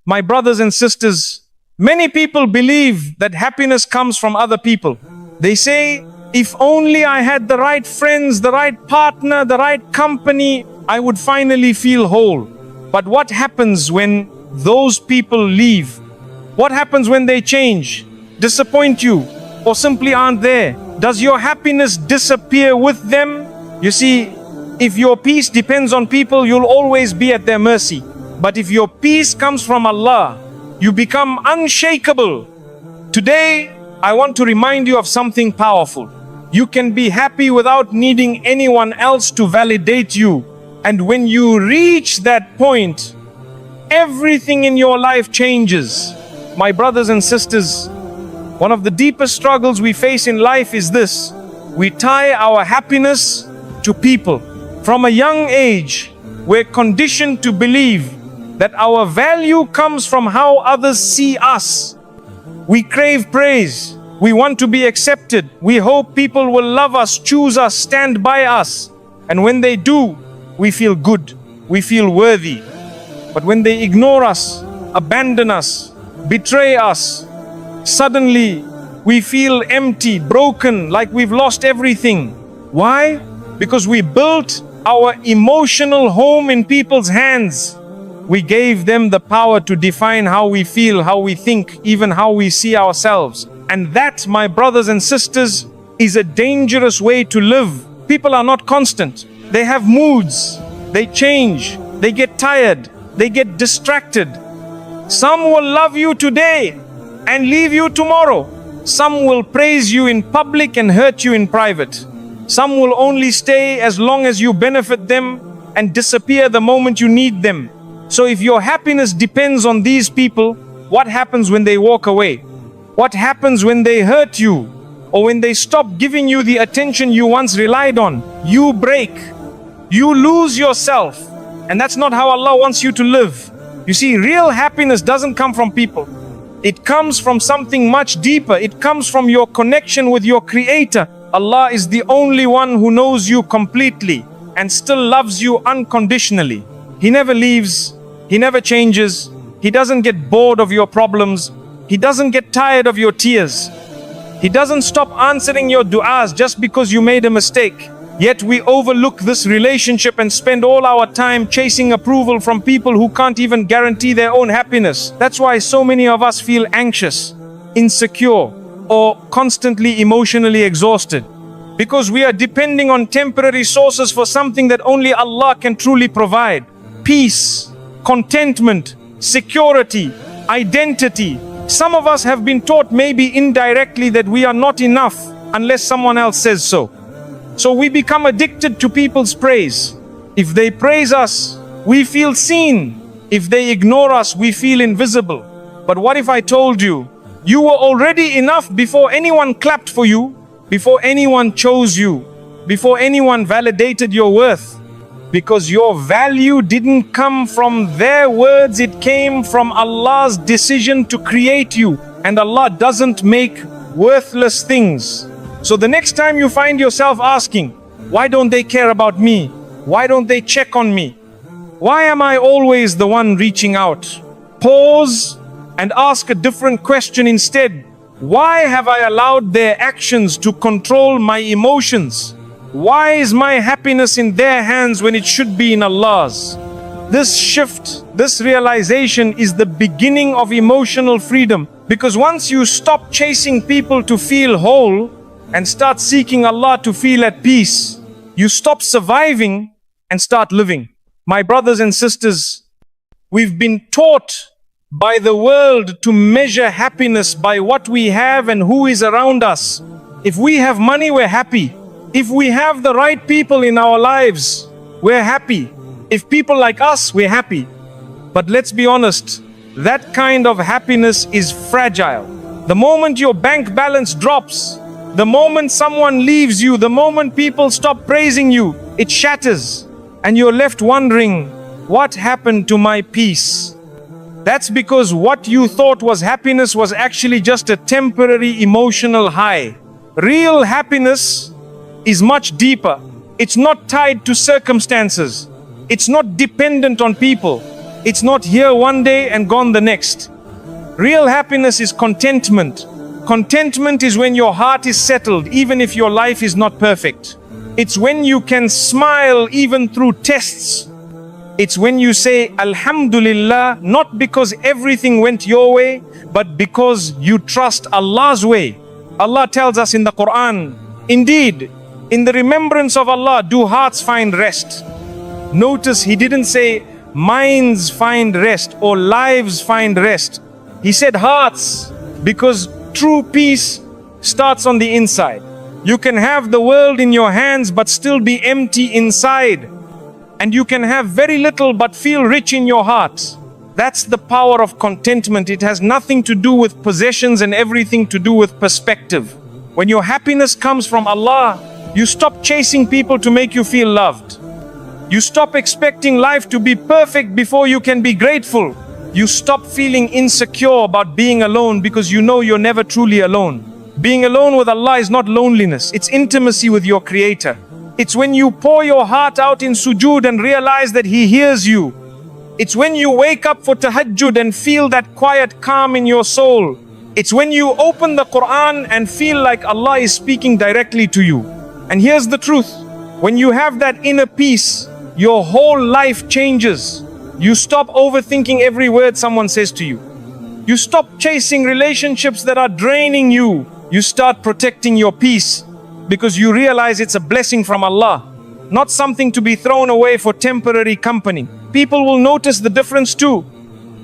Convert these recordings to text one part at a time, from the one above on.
My brothers and sisters, many people believe that happiness comes from other people. They say, if only I had the right friends, the right partner, the right company, I would finally feel whole. But what happens when those people leave? What happens when they change, disappoint you, or simply aren't there? Does your happiness disappear with them? You see, if your peace depends on people, you'll always be at their mercy. But if your peace comes from Allah, you become unshakable. Today, I want to remind you of something powerful. You can be happy without needing anyone else to validate you. And when you reach that point, everything in your life changes. My brothers and sisters, one of the deepest struggles we face in life is this. We tie our happiness to people. From a young age, we're conditioned to believe that our value comes from how others see us. We crave praise. We want to be accepted. We hope people will love us, choose us, stand by us. And when they do, we feel good. We feel worthy. But when they ignore us, abandon us, betray us, suddenly we feel empty, broken, like we've lost everything. Why? Because we built our emotional home in people's hands. We gave them the power to define how we feel, how we think, even how we see ourselves. And that, my brothers and sisters, is a dangerous way to live. People are not constant. They have moods. They change. They get tired. They get distracted. Some will love you today and leave you tomorrow. Some will praise you in public and hurt you in private. Some will only stay as long as you benefit them and disappear the moment you need them. So if your happiness depends on these people, what happens when they walk away? What happens when they hurt you? Or when they stop giving you the attention you once relied on? You break. You lose yourself. And that's not how Allah wants you to live. You see, real happiness doesn't come from people. It comes from something much deeper. It comes from your connection with your Creator. Allah is the only one who knows you completely and still loves you unconditionally. He never leaves. He never changes. He doesn't get bored of your problems. He doesn't get tired of your tears. He doesn't stop answering your du'as just because you made a mistake. Yet we overlook this relationship and spend all our time chasing approval from people who can't even guarantee their own happiness. That's why so many of us feel anxious, insecure, or constantly emotionally exhausted. Because we are depending on temporary sources for something that only Allah can truly provide. Peace, contentment, security, identity. Some of us have been taught, maybe indirectly, that we are not enough unless someone else says so. So we become addicted to people's praise. If they praise us, we feel seen. If they ignore us, we feel invisible. But what if I told you, you were already enough before anyone clapped for you, before anyone chose you, before anyone validated your worth? Because your value didn't come from their words, it came from Allah's decision to create you. And Allah doesn't make worthless things. So the next time you find yourself asking, why don't they care about me? Why don't they check on me? Why am I always the one reaching out? Pause and ask a different question instead. Why have I allowed their actions to control my emotions? Why is my happiness in their hands when it should be in Allah's? This shift, this realization is the beginning of emotional freedom. Because once you stop chasing people to feel whole and start seeking Allah to feel at peace, you stop surviving and start living. My brothers and sisters, we've been taught by the world to measure happiness by what we have and who is around us. If we have money, we're happy. If we have the right people in our lives, we're happy. If people like us, we're happy. But let's be honest, that kind of happiness is fragile. The moment your bank balance drops, the moment someone leaves you, the moment people stop praising you, it shatters. And you're left wondering, what happened to my peace? That's because what you thought was happiness was actually just a temporary emotional high. Real happiness is much deeper. It's not tied to circumstances. It's not dependent on people. It's not here one day and gone the next. Real happiness is contentment. Contentment is when your heart is settled, even if your life is not perfect. It's when you can smile even through tests. It's when you say Alhamdulillah, not because everything went your way, but because you trust Allah's way. Allah tells us in the Quran, indeed, in the remembrance of Allah do hearts find rest. Notice He didn't say minds find rest or lives find rest. He said hearts, because true peace starts on the inside. You can have the world in your hands but still be empty inside. And you can have very little but feel rich in your heart. That's the power of contentment. It has nothing to do with possessions and everything to do with perspective. When your happiness comes from Allah, you stop chasing people to make you feel loved. You stop expecting life to be perfect before you can be grateful. You stop feeling insecure about being alone because you know you're never truly alone. Being alone with Allah is not loneliness, it's intimacy with your Creator. It's when you pour your heart out in sujood and realize that He hears you. It's when you wake up for tahajjud and feel that quiet calm in your soul. It's when you open the Quran and feel like Allah is speaking directly to you. And here's the truth. When you have that inner peace, your whole life changes. You stop overthinking every word someone says to you. You stop chasing relationships that are draining you. You start protecting your peace because you realize it's a blessing from Allah, not something to be thrown away for temporary company. People will notice the difference too.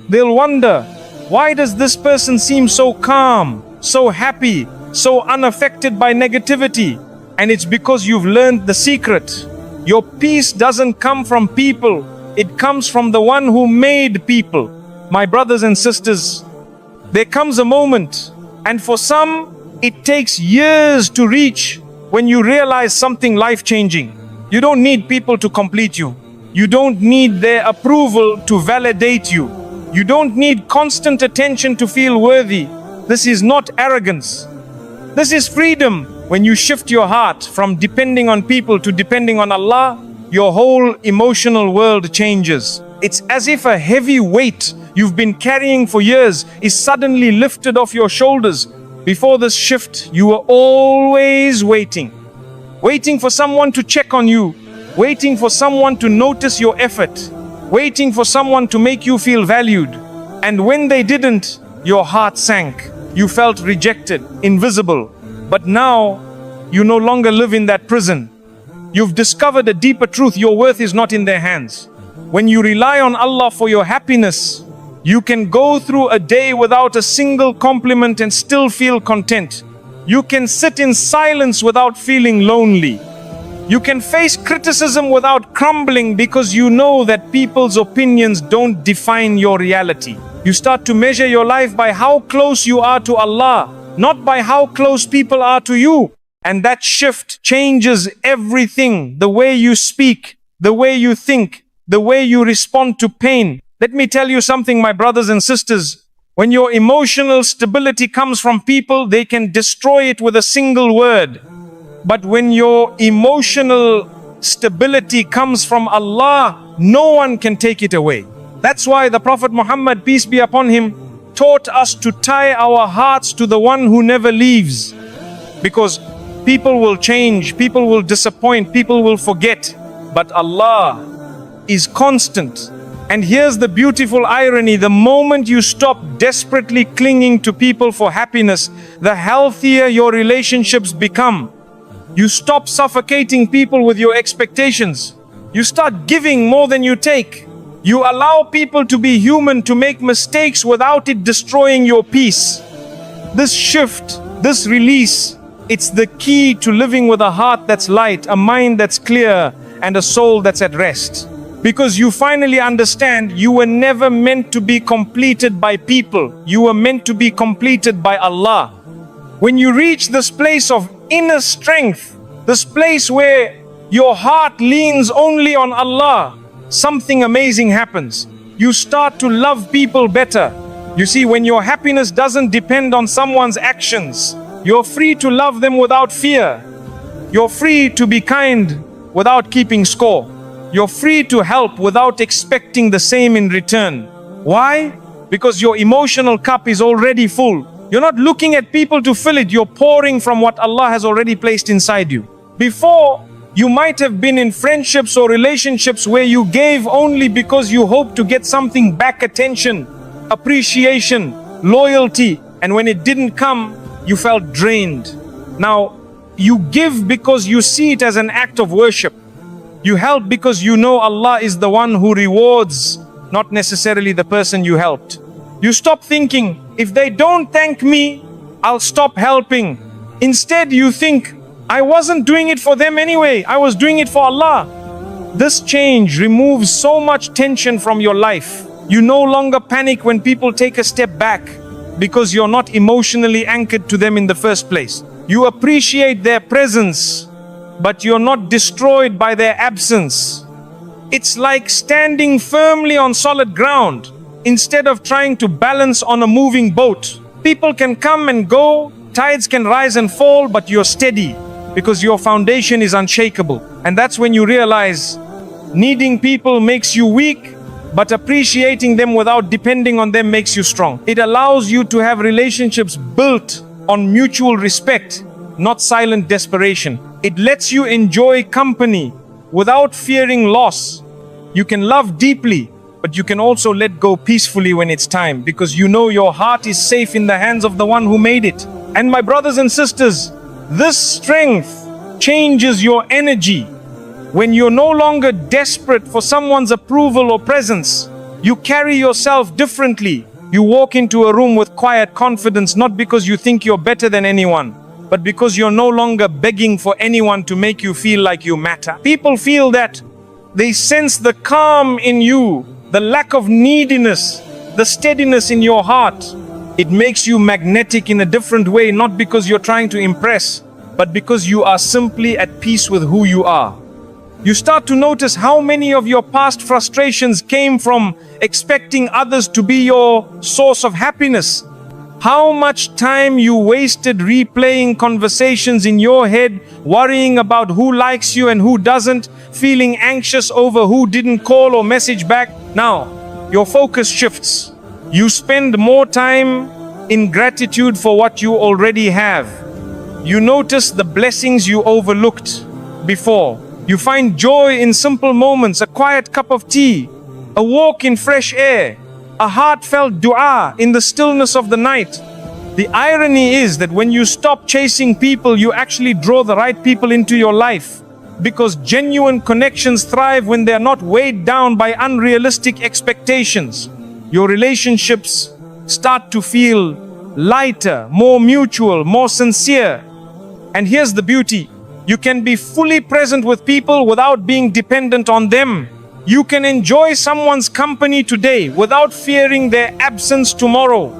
They'll wonder, why does this person seem so calm, so happy, so unaffected by negativity? And it's because you've learned the secret. Your peace doesn't come from people. It comes from the one who made people. My brothers and sisters, there comes a moment, and for some, it takes years to reach when you realize something life-changing. You don't need people to complete you. You don't need their approval to validate you. You don't need constant attention to feel worthy. This is not arrogance. This is freedom. When you shift your heart from depending on people to depending on Allah, your whole emotional world changes. It's as if a heavy weight you've been carrying for years is suddenly lifted off your shoulders. Before this shift, you were always waiting. Waiting for someone to check on you. Waiting for someone to notice your effort. Waiting for someone to make you feel valued. And when they didn't, your heart sank. You felt rejected, invisible. But now, you no longer live in that prison. You've discovered a deeper truth. Your worth is not in their hands. When you rely on Allah for your happiness, you can go through a day without a single compliment and still feel content. You can sit in silence without feeling lonely. You can face criticism without crumbling because you know that people's opinions don't define your reality. You start to measure your life by how close you are to Allah, not by how close people are to you. And that shift changes everything. The way you speak, the way you think, the way you respond to pain. Let me tell you something, my brothers and sisters. When your emotional stability comes from people, they can destroy it with a single word. But when your emotional stability comes from Allah, no one can take it away. That's why the Prophet Muhammad, peace be upon him, taught us to tie our hearts to the one who never leaves. Because people will change, people will disappoint, people will forget. But Allah is constant. And here's the beautiful irony. The moment you stop desperately clinging to people for happiness, the healthier your relationships become. You stop suffocating people with your expectations. You start giving more than you take. You allow people to be human, to make mistakes without it destroying your peace. This shift, this release, it's the key to living with a heart that's light, a mind that's clear, and a soul that's at rest. Because you finally understand you were never meant to be completed by people. You were meant to be completed by Allah. When you reach this place of inner strength, this place where your heart leans only on Allah, something amazing happens. You start to love people better. You see, when your happiness doesn't depend on someone's actions, you're free to love them without fear. You're free to be kind without keeping score. You're free to help without expecting the same in return. Why? Because your emotional cup is already full. You're not looking at people to fill it. You're pouring from what Allah has already placed inside you. Before, you might have been in friendships or relationships where you gave only because you hoped to get something back: attention, appreciation, loyalty. And when it didn't come, you felt drained. Now, you give because you see it as an act of worship. You help because you know Allah is the one who rewards, not necessarily the person you helped. You stop thinking, if they don't thank me, I'll stop helping. Instead, you think, I wasn't doing it for them anyway. I was doing it for Allah. This change removes so much tension from your life. You no longer panic when people take a step back because you're not emotionally anchored to them in the first place. You appreciate their presence, but you're not destroyed by their absence. It's like standing firmly on solid ground instead of trying to balance on a moving boat. People can come and go, tides can rise and fall, but you're steady because your foundation is unshakable. And that's when you realize needing people makes you weak, but appreciating them without depending on them makes you strong. It allows you to have relationships built on mutual respect, not silent desperation. It lets you enjoy company without fearing loss. You can love deeply, but you can also let go peacefully when it's time, because you know your heart is safe in the hands of the one who made it. And my brothers and sisters, this strength changes your energy. When you're no longer desperate for someone's approval or presence, you carry yourself differently. You walk into a room with quiet confidence, not because you think you're better than anyone, but because you're no longer begging for anyone to make you feel like you matter. People feel that. They sense the calm in you, the lack of neediness, the steadiness in your heart. It makes you magnetic in a different way, not because you're trying to impress, but because you are simply at peace with who you are. You start to notice how many of your past frustrations came from expecting others to be your source of happiness. How much time you wasted replaying conversations in your head, worrying about who likes you and who doesn't, feeling anxious over who didn't call or message back. Now, your focus shifts. You spend more time in gratitude for what you already have. You notice the blessings you overlooked before. You find joy in simple moments: a quiet cup of tea, a walk in fresh air, a heartfelt dua in the stillness of the night. The irony is that when you stop chasing people, you actually draw the right people into your life, because genuine connections thrive when they are not weighed down by unrealistic expectations. Your relationships start to feel lighter, more mutual, more sincere. And here's the beauty. You can be fully present with people without being dependent on them. You can enjoy someone's company today without fearing their absence tomorrow.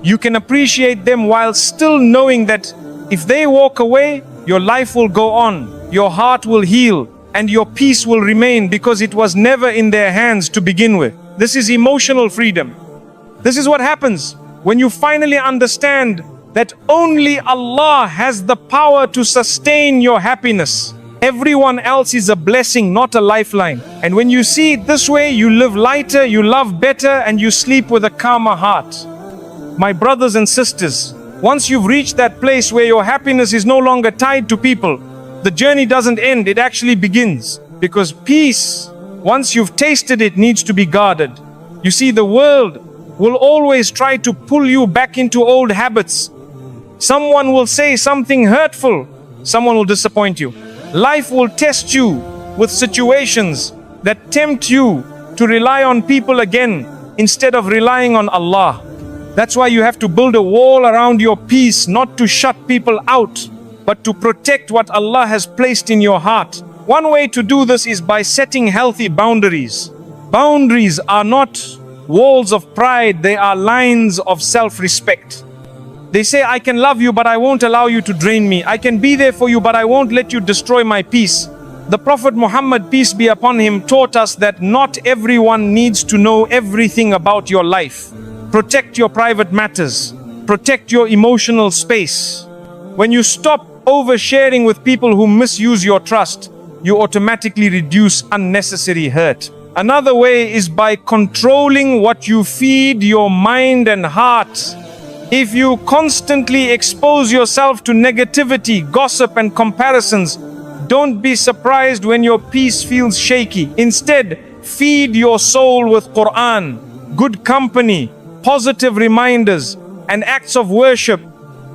You can appreciate them while still knowing that if they walk away, your life will go on, your heart will heal, and your peace will remain, because it was never in their hands to begin with. This is emotional freedom. This is what happens when you finally understand that only Allah has the power to sustain your happiness. Everyone else is a blessing, not a lifeline. And when you see it this way, you live lighter, you love better, and you sleep with a calmer heart. My brothers and sisters, once you've reached that place where your happiness is no longer tied to people, the journey doesn't end, it actually begins. Because peace, once you've tasted it, needs to be guarded. You see, the world will always try to pull you back into old habits. Someone will say something hurtful, someone will disappoint you. Life will test you with situations that tempt you to rely on people again instead of relying on Allah. That's why you have to build a wall around your peace, not to shut people out, but to protect what Allah has placed in your heart. One way to do this is by setting healthy boundaries. Boundaries are not walls of pride, they are lines of self-respect. They say, I can love you, but I won't allow you to drain me. I can be there for you, but I won't let you destroy my peace. The Prophet Muhammad, peace be upon him, taught us that not everyone needs to know everything about your life. Protect your private matters. Protect your emotional space. When you stop oversharing with people who misuse your trust, you automatically reduce unnecessary hurt. Another way is by controlling what you feed your mind and heart. If you constantly expose yourself to negativity, gossip and comparisons, don't be surprised when your peace feels shaky. Instead, feed your soul with Quran, good company, positive reminders, and acts of worship.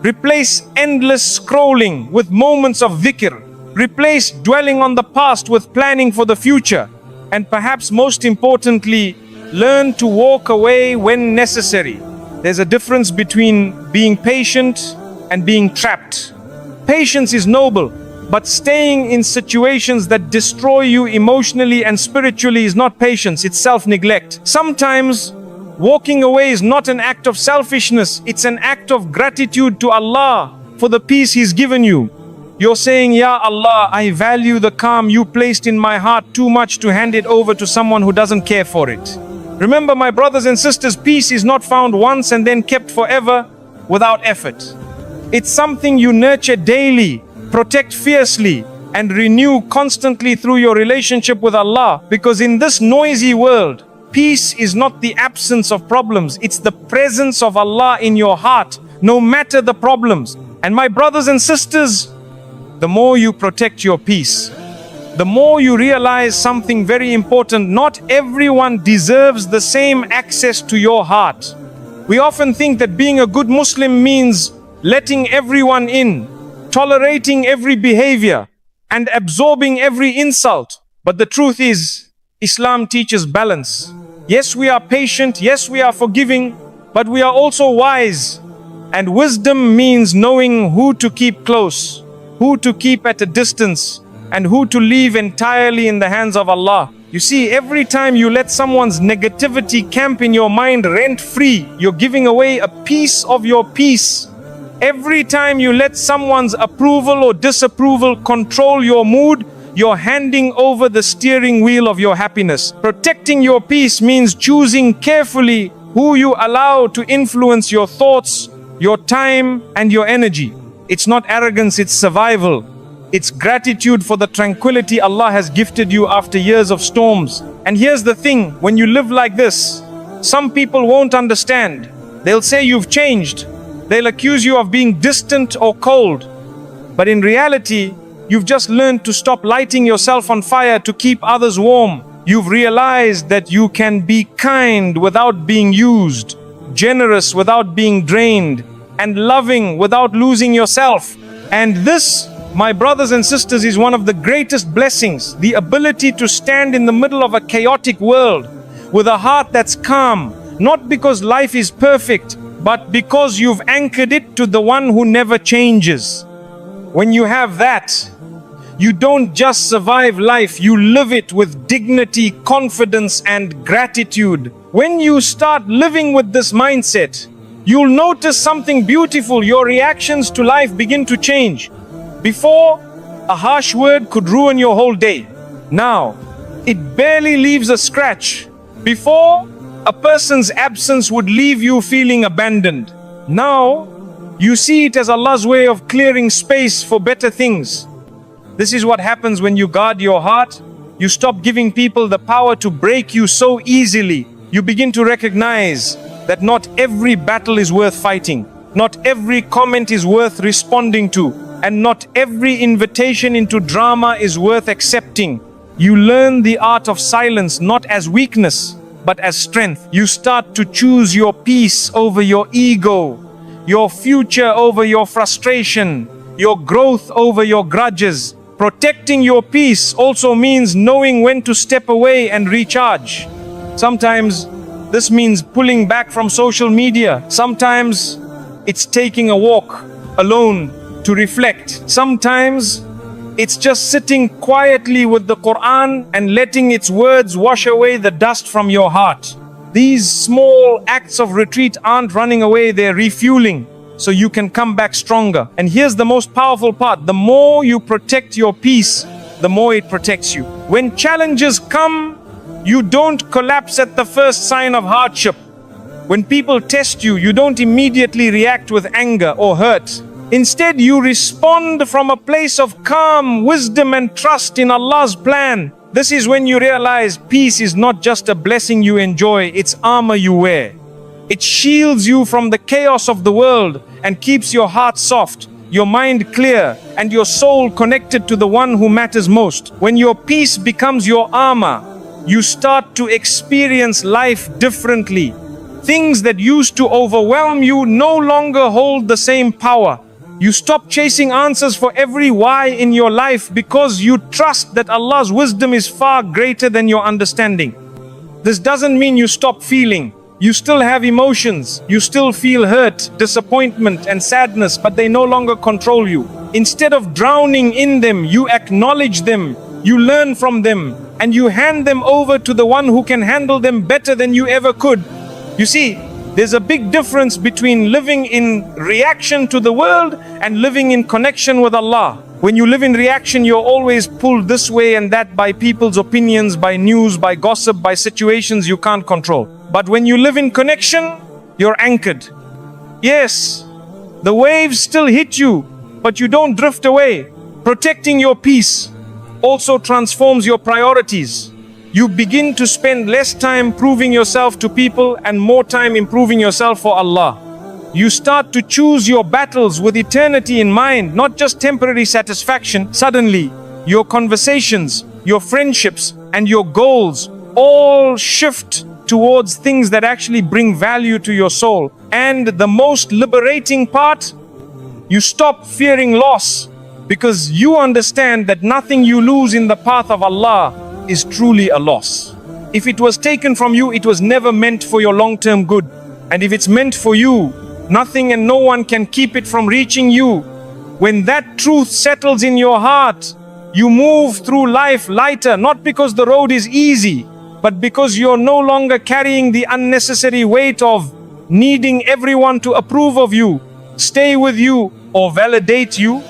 Replace endless scrolling with moments of dhikr. Replace dwelling on the past with planning for the future. And perhaps most importantly, learn to walk away when necessary. There's a difference between being patient and being trapped. Patience is noble, but staying in situations that destroy you emotionally and spiritually is not patience, it's self-neglect. Sometimes walking away is not an act of selfishness, it's an act of gratitude to Allah for the peace He's given you. You're saying, Ya Allah, I value the calm you placed in my heart too much to hand it over to someone who doesn't care for it. Remember, my brothers and sisters, peace is not found once and then kept forever without effort. It's something you nurture daily, protect fiercely, and renew constantly through your relationship with Allah. Because in this noisy world, peace is not the absence of problems, it's the presence of Allah in your heart, no matter the problems. And my brothers and sisters, the more you protect your peace, the more you realize something very important. Not everyone deserves the same access to your heart. We often think that being a good Muslim means letting everyone in, tolerating every behavior, and absorbing every insult. But the truth is, Islam teaches balance. Yes, we are patient, yes, we are forgiving, but we are also wise. And wisdom means knowing who to keep close, who to keep at a distance, and who to leave entirely in the hands of Allah. You see, every time you let someone's negativity camp in your mind rent-free, you're giving away a piece of your peace. Every time you let someone's approval or disapproval control your mood, you're handing over the steering wheel of your happiness. Protecting your peace means choosing carefully who you allow to influence your thoughts, your time, and your energy. It's not arrogance, it's survival. It's gratitude for the tranquility Allah has gifted you after years of storms. And here's the thing, when you live like this, some people won't understand. They'll say you've changed. They'll accuse you of being distant or cold. But in reality, you've just learned to stop lighting yourself on fire to keep others warm. You've realized that you can be kind without being used, generous without being drained, and loving without losing yourself. And this, my brothers and sisters, is one of the greatest blessings, the ability to stand in the middle of a chaotic world with a heart that's calm, not because life is perfect, but because you've anchored it to the one who never changes. When you have that, you don't just survive life, you live it with dignity, confidence, and gratitude. When you start living with this mindset, you'll notice something beautiful. Your reactions to life begin to change. Before, a harsh word could ruin your whole day. Now, it barely leaves a scratch. Before, a person's absence would leave you feeling abandoned. Now, you see it as Allah's way of clearing space for better things. This is what happens when you guard your heart. You stop giving people the power to break you so easily. You begin to recognize that not every battle is worth fighting. Not every comment is worth responding to. And not every invitation into drama is worth accepting. You learn the art of silence not as weakness, but as strength. You start to choose your peace over your ego, your future over your frustration, your growth over your grudges. Protecting your peace also means knowing when to step away and recharge. Sometimes this means pulling back from social media. Sometimes it's taking a walk alone to reflect. Sometimes it's just sitting quietly with the Quran and letting its words wash away the dust from your heart. These small acts of retreat aren't running away, they're refueling, so you can come back stronger. And here's the most powerful part: the more you protect your peace, the more it protects you. When challenges come, you don't collapse at the first sign of hardship. When people test you, you don't immediately react with anger or hurt. Instead, you respond from a place of calm, wisdom, and trust in Allah's plan. This is when you realize peace is not just a blessing you enjoy, it's armor you wear. It shields you from the chaos of the world and keeps your heart soft, your mind clear, and your soul connected to the one who matters most. When your peace becomes your armor, you start to experience life differently. Things that used to overwhelm you no longer hold the same power. You stop chasing answers for every why in your life because you trust that Allah's wisdom is far greater than your understanding. This doesn't mean you stop feeling. You still have emotions. You still feel hurt, disappointment, and sadness, but they no longer control you. Instead of drowning in them, you acknowledge them, you learn from them, and you hand them over to the one who can handle them better than you ever could. You see, there's a big difference between living in reaction to the world and living in connection with Allah. When you live in reaction, you're always pulled this way and that by people's opinions, by news, by gossip, by situations you can't control. But when you live in connection, you're anchored. Yes, the waves still hit you, but you don't drift away. Protecting your peace also transforms your priorities. You begin to spend less time proving yourself to people and more time improving yourself for Allah. You start to choose your battles with eternity in mind, not just temporary satisfaction. Suddenly, your conversations, your friendships, and your goals all shift towards things that actually bring value to your soul. And the most liberating part, you stop fearing loss because you understand that nothing you lose in the path of Allah is truly a loss. If it was taken from you, it was never meant for your long-term good. And if it's meant for you, nothing and no one can keep it from reaching you. When that truth settles in your heart, you move through life lighter, not because the road is easy, but because you're no longer carrying the unnecessary weight of needing everyone to approve of you, stay with you, or validate you.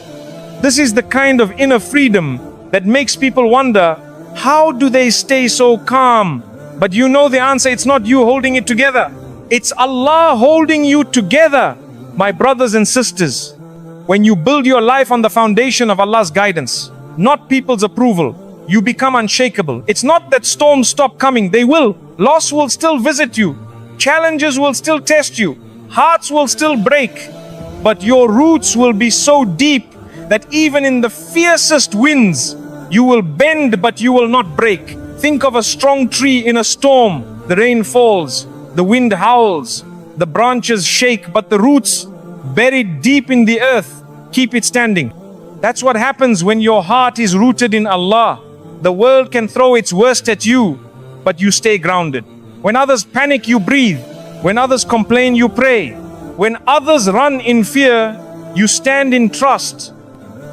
This is the kind of inner freedom that makes people wonder, how do they stay so calm? But you know the answer, it's not you holding it together. It's Allah holding you together. My brothers and sisters, when you build your life on the foundation of Allah's guidance, not people's approval, you become unshakable. It's not that storms stop coming, they will. Loss will still visit you. Challenges will still test you. Hearts will still break. But your roots will be so deep that even in the fiercest winds, you will bend but you will not break. Think of a strong tree in a storm. The rain falls, the wind howls, the branches shake, but the roots, buried deep in the earth, keep it standing. That's what happens when your heart is rooted in Allah. The world can throw its worst at you, but you stay grounded. When others panic, you breathe. When others complain, you pray. When others run in fear, you stand in trust.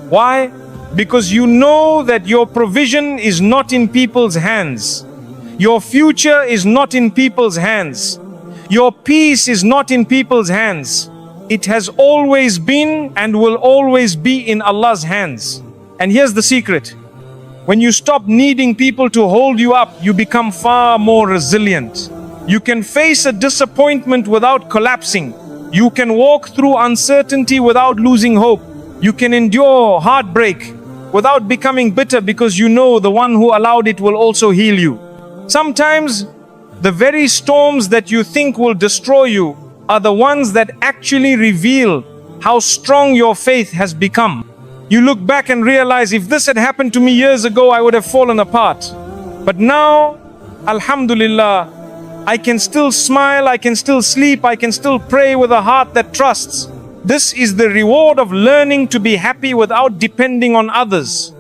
Why? Because you know that your provision is not in people's hands. Your future is not in people's hands. Your peace is not in people's hands. It has always been and will always be in Allah's hands. And here's the secret. When you stop needing people to hold you up, you become far more resilient. You can face a disappointment without collapsing. You can walk through uncertainty without losing hope. You can endure heartbreak without becoming bitter because you know the one who allowed it will also heal you. Sometimes the very storms that you think will destroy you are the ones that actually reveal how strong your faith has become. You look back and realize, if this had happened to me years ago, I would have fallen apart. But now, Alhamdulillah, I can still smile, I can still sleep, I can still pray with a heart that trusts. This is the reward of learning to be happy without depending on others.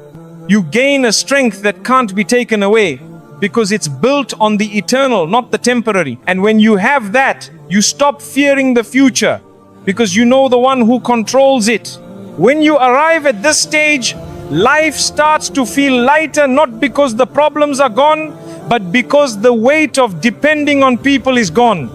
You gain a strength that can't be taken away because it's built on the eternal, not the temporary. And when you have that, you stop fearing the future because you know the one who controls it. When you arrive at this stage, life starts to feel lighter, not because the problems are gone, but because the weight of depending on people is gone.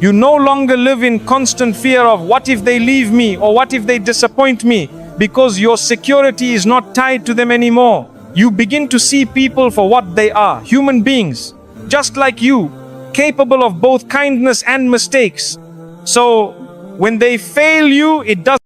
You no longer live in constant fear of what if they leave me or what if they disappoint me, because your security is not tied to them anymore. You begin to see people for what they are, human beings, just like you, capable of both kindness and mistakes. So when they fail you, it doesn't